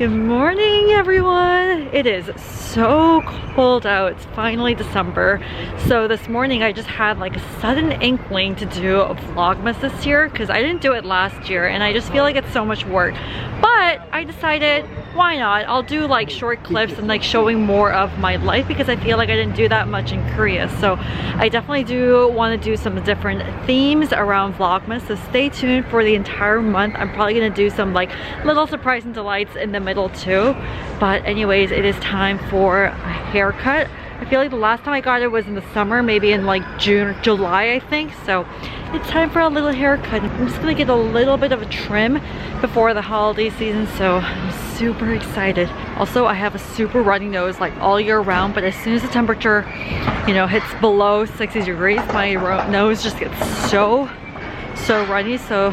Good morning, everyone. It is so cold out. It's finally December. So this morning I just had like a sudden inkling to do a vlogmas this year because I didn't do it last year and I just feel like it's so much work. But I decided, why not? I'll do like short clips and like showing more of my life because I feel like I didn't do that much in Korea. So I definitely do want to do some different themes around vlogmas. So stay tuned for the entire month. I'm probably going to do some like little surprise and delights in the middle too. But anyways, it is time for a haircut. I feel like the last time I got it was in the summer, maybe in like June or July, I think. So it's time for a little haircut. I'm just gonna get a little bit of a trim before the holiday season, so I'm super excited. Also, I have a super runny nose like all year round, but as soon as the temperature, you know, hits below 60 degrees, my nose just gets so runny. So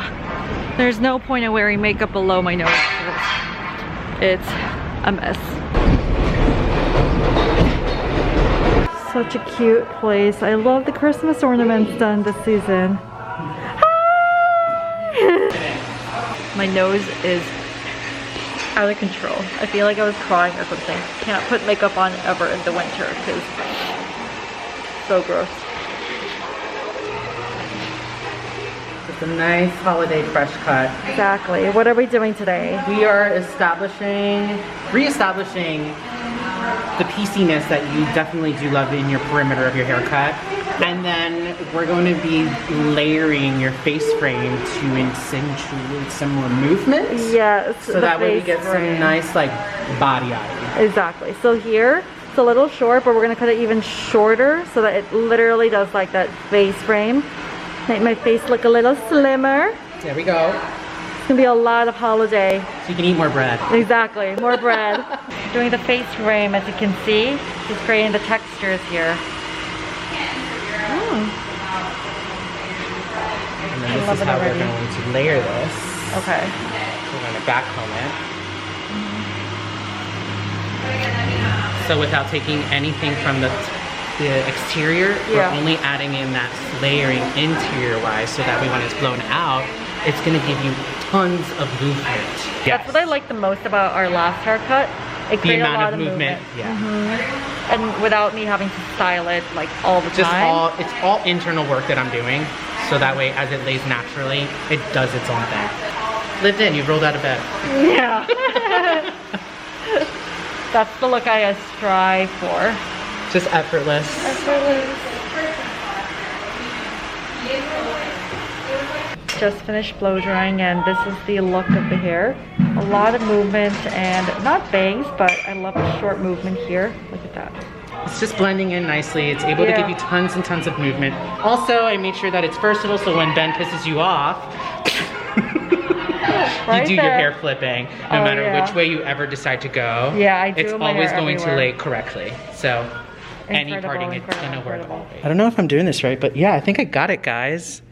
there's no point in wearing makeup below my nose. It's a mess. Such a cute place. I love the Christmas ornaments done this season. My nose is out of control. I feel like I was crying or something. Can't put makeup on ever in the winter because it's so gross. It's a nice holiday fresh cut. Exactly. What are we doing today? We are re-establishing the pieciness that you definitely do love in your perimeter of your haircut. And then we're going to be layering your face frame to accentuate some more movement. Yes. So that way we get some nice like body eye. Exactly. So here, it's a little short, but we're going to cut it even shorter so that it literally does like that face frame. Make my face look a little slimmer. There we go. It's gonna be a lot of holiday. So you can eat more bread. Exactly, more bread. Doing the face frame, as you can see, just creating the textures here. And then this is how we're going to layer this. Okay. We're going to backcomb it. So without taking anything from the exterior, we're only adding in that layering interior wise so that way when it's blown out, it's going to give you tons of movement. Yes. That's what I like the most about our last haircut. It created a lot of movement. Yeah. And without me having to style it like all the time. It's all internal work that I'm doing. So that way as it lays naturally, it does its own thing. Lived in, you rolled out of bed. Yeah. That's the look I strive for. Just effortless. Just finished blow drying and this is the look of the hair. A lot of movement and not bangs, but I love the short movement here. Look at that. It's just blending in nicely. It's able to give you tons and tons of movement. Also, I made sure that it's versatile so when Ben pisses you off, you do your hair flipping, no matter which way you ever decide to go. Yeah, I do. It's always going to lay correctly. So any parting, it's gonna work. I don't know if I'm doing this right, but yeah, I think I got it, guys.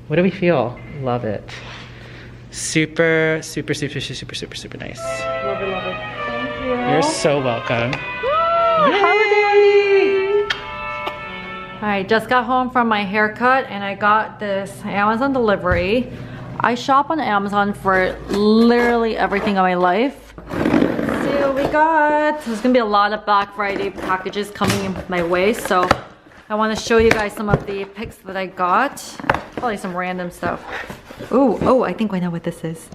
What do we feel? Love it. Super, super, super, super, super, super nice. Love it, love it. Thank you. You're so welcome. Holiday! Alright, just got home from my haircut and I got this Amazon delivery. I shop on Amazon for literally everything in my life. Let's see what we got. There's gonna be a lot of Black Friday packages coming in my way, so I want to show you guys some of the picks that I got. Probably some random stuff. Oh, I think I know what this is.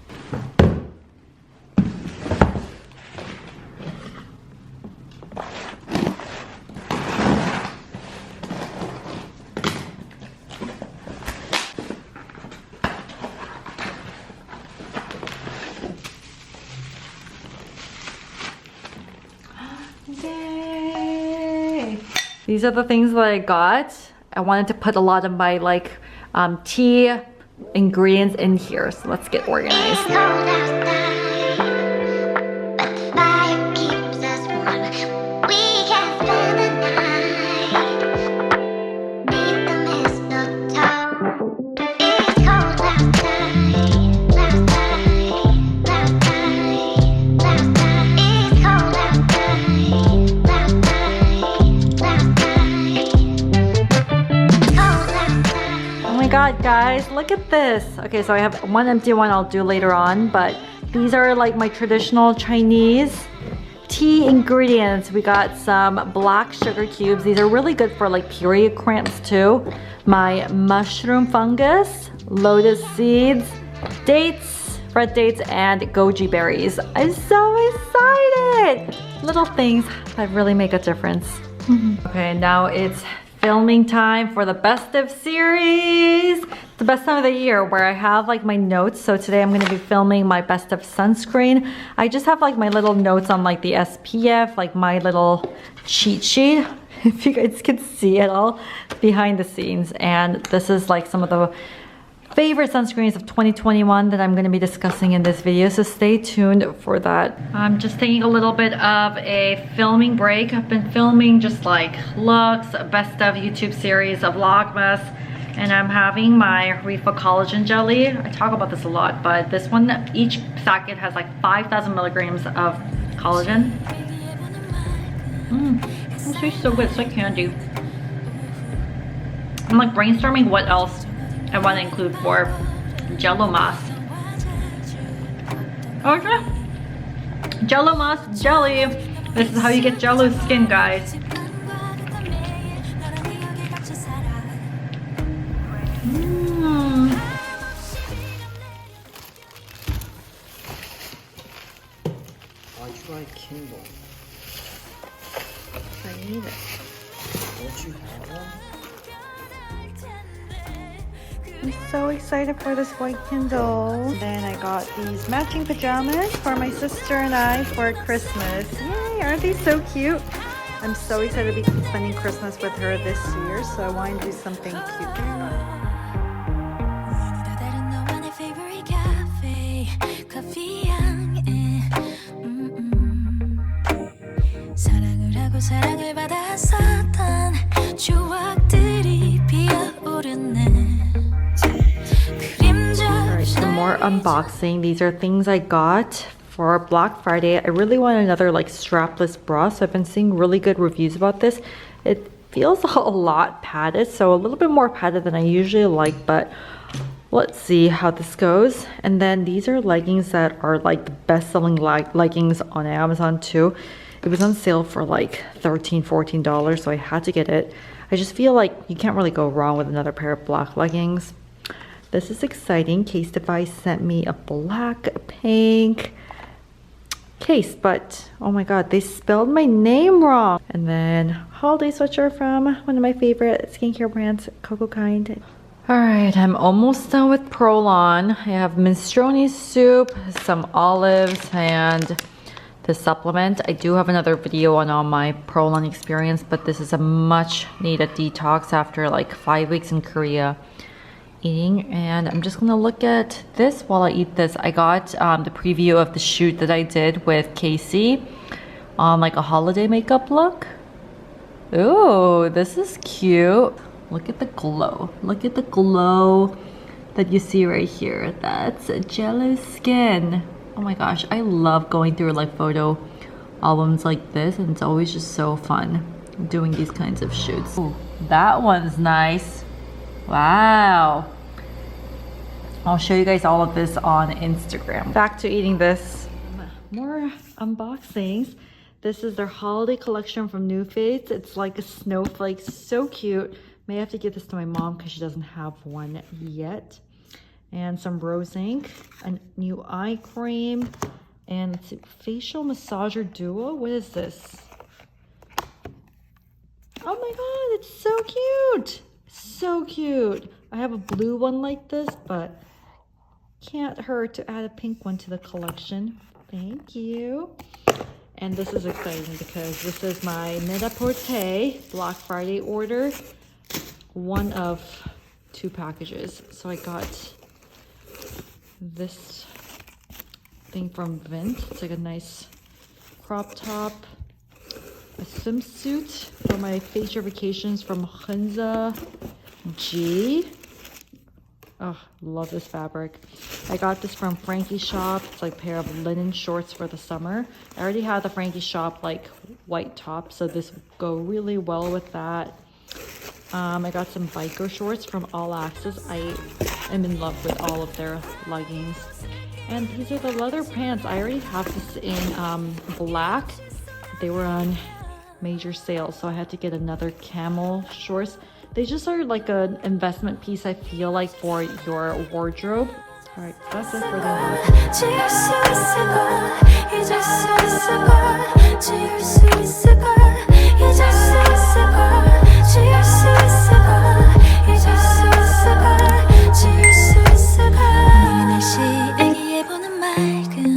Yay! These are the things that I got. I wanted to put a lot of my like tea ingredients in here, so let's get organized. God, guys, look at this. Okay, so I have one empty one I'll do later on, but These are like my traditional Chinese tea ingredients. We got some black sugar cubes. These are really good for like period cramps too. My mushroom fungus, lotus seeds, dates, red dates, and goji berries. I'm so excited! Little things that really make a difference. Okay, now it's filming time for the best of series. The best time of the year where I have like my notes. So today I'm gonna be filming my best of sunscreen. I just have like my little notes on like the SPF, like my little cheat sheet. If you guys can see it all behind the scenes. And this is like some of the favorite sunscreens of 2021 that I'm going to be discussing in this video, so stay tuned for that. I'm just taking a little bit of a filming break. I've been filming just like looks, best of YouTube series of vlogmas, and I'm having my Refill collagen jelly. I talk about this a lot, but this one, each packet has like 5,000 milligrams of collagen. It tastes so good. It's like candy. I'm like brainstorming what else I want to include for JELLOMAS. Okay. JELLOMAS jelly. This is how you get Jello skin, guys. I'll try Kindle. I need it. Don't you have one? I'm so excited for this white Kindle. Then I got these matching pajamas for my sister and I for Christmas. Yay, aren't these so cute? I'm so excited to be spending Christmas with her this year, so I wanted to do something cute. More unboxing. These are things I got for Black Friday. I really want another like strapless bra, so I've been seeing really good reviews about this. It feels a lot padded, so a little bit more padded than I usually like, but let's see how this goes. And then these are leggings that are like the best-selling leggings on Amazon too. It was on sale for like $13-14, so I had to get it. I just feel like you can't really go wrong with another pair of black leggings. This is exciting. Casetify sent me a black, pink case, but oh my god, they spelled my name wrong. And then holiday sweatshirt from one of my favorite skincare brands, Coco Kind. All right, I'm almost done with Prolon. I have minestrone soup, some olives, and the supplement. I do have another video on all my Prolon experience, but this is a much needed detox after like 5 weeks in Korea eating. And I'm just gonna look at this while I eat this. I got the preview of the shoot that I did with Casey on like a holiday makeup look. Ooh, this is cute. Look at the glow. Look at the glow that you see right here. That's a jello skin. Oh my gosh, I love going through like photo albums like this, and it's always just so fun doing these kinds of shoots. Ooh, that one's nice. Wow. I'll show you guys all of this on Instagram. Back to eating this. More unboxings. This is their holiday collection from New Fates. It's like a snowflake, so cute. May have to give this to my mom because she doesn't have one yet. And some rose ink, a new eye cream, and let's see, facial massager duo. What is this? Oh my god, it's so cute. So cute. I have a blue one like this, but can't hurt to add a pink one to the collection. Thank you. And this is exciting because this is my Net-a-Porter Black Friday order. One of 2 packages. So I got this thing from Vint. It's like a nice crop top. A swimsuit for my facial vacations from Hunza G. Oh, love this fabric. I got this from Frankie Shop. It's like a pair of linen shorts for the summer. I already had the Frankie Shop like white top, so this would go really well with that. I got some biker shorts from All Access. I am in love with all of their leggings. And these are the leather pants. I already have this in black. They were on major sale, so I had to get another camel shorts. They just are like an investment piece, I feel like, for your wardrobe. All right, that's it for the